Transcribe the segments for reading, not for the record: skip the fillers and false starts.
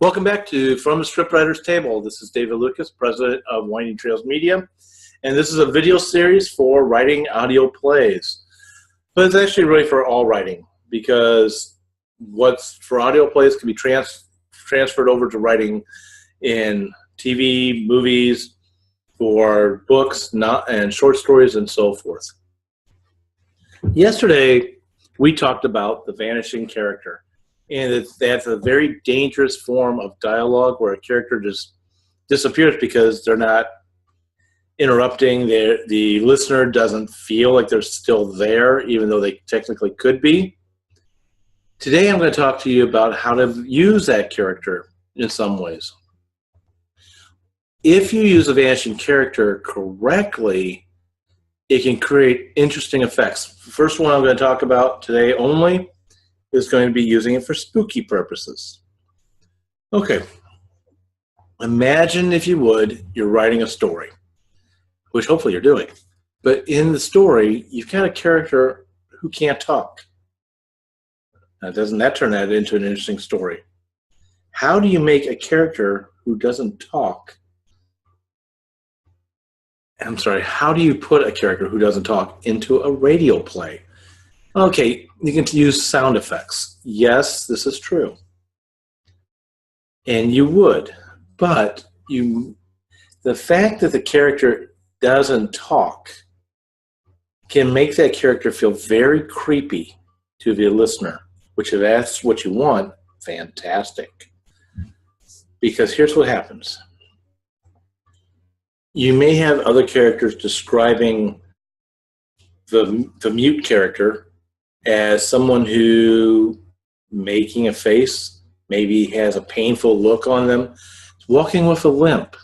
Welcome back to From the Scriptwriter's Table. This is David Lucas, president of Winding Trails Media, and this is a video series for writing audio plays. But it's actually really for all writing, because what's for audio plays can be transferred over to writing in TV, movies, for books, and short stories, and so forth. Yesterday, we talked about the vanishing character. And that's a very dangerous form of dialogue where a character just disappears because they're not interrupting. The listener doesn't feel like they're still there, even though they technically could be. Today I'm going to talk to you about how to use that character in some ways. If you use a vanishing character correctly, it can create interesting effects. The first one I'm going to talk about today only is going to be using it for spooky purposes. Okay, imagine, if you would, you're writing a story, which hopefully you're doing, but in the story you've got a character who can't talk. Now, doesn't that turn that into an interesting story? How do you make a character who doesn't talk? I'm sorry, how do you put a character who doesn't talk into a radio play? Okay, you can use sound effects. Yes, this is true. And you would, but the fact that the character doesn't talk can make that character feel very creepy to the listener, which if that's what you want, fantastic. Because here's what happens. You may have other characters describing the mute character as someone who making a face, maybe has a painful look on them, walking with a limp,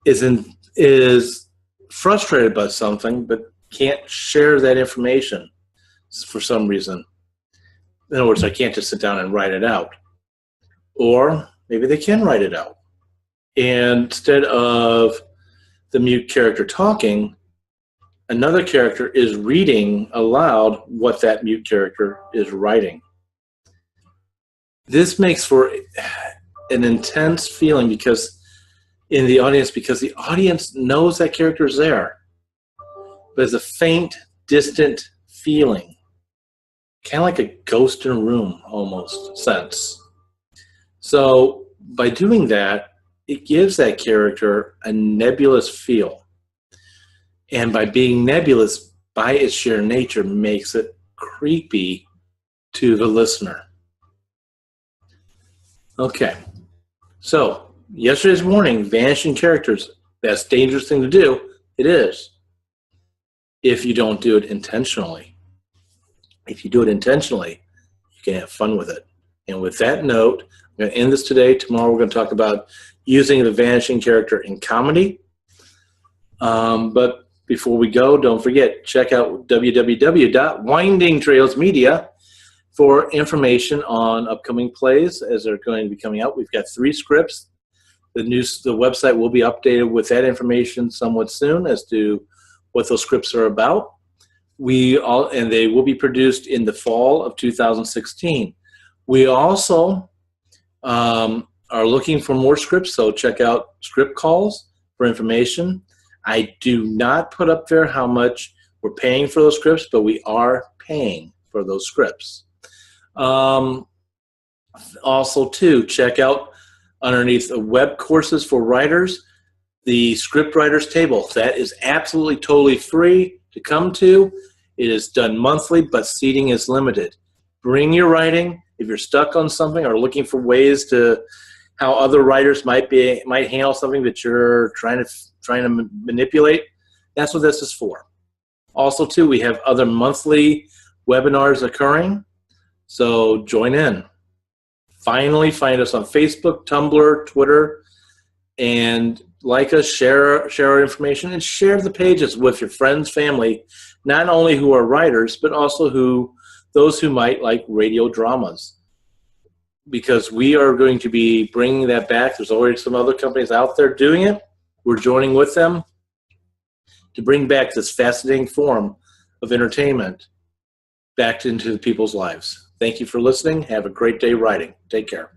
is frustrated by something but can't share that information for some reason. In other words, I can't just sit down and write it out. Or maybe they can write it out. And instead of the mute character talking, another character is reading aloud what that mute character is writing. This makes for an intense feeling because the audience knows that character is there. But it's a faint, distant feeling, kind of like a ghost in a room almost sense. So by doing that, it gives that character a nebulous feel. And by being nebulous, by its sheer nature, makes it creepy to the listener. Okay, so yesterday's warning, vanishing characters, that's a dangerous thing to do. It is, if you don't do it intentionally. If you do it intentionally, you can have fun with it. And with that note, I'm going to end this today. Tomorrow we're going to talk about using the vanishing character in comedy. But before we go, don't forget, check out www.windingtrailsmedia for information on upcoming plays as they're going to be coming out. We've got 3 scripts. The website will be updated with that information somewhat soon as to what those scripts are about. And they will be produced in the fall of 2016. We also are looking for more scripts, so check out Script Calls for information. I do not put up there how much we're paying for those scripts, but we are paying for those scripts. Also, too, check out underneath the web courses for writers, the Scriptwriter's Table. That is absolutely totally free to come to. It is done monthly, but seating is limited. Bring your writing. If you're stuck on something or looking for ways to how other writers might handle something that you're trying to manipulate, that's what this is for. Also, too, we have other monthly webinars occurring, so join in. Finally, find us on Facebook, Tumblr, Twitter, and like us, share our information, and share the pages with your friends, family, not only who are writers, but also those who might like radio dramas. Because we are going to be bringing that back. There's already some other companies out there doing it. We're joining with them to bring back this fascinating form of entertainment back into people's lives. Thank you for listening. Have a great day writing. Take care.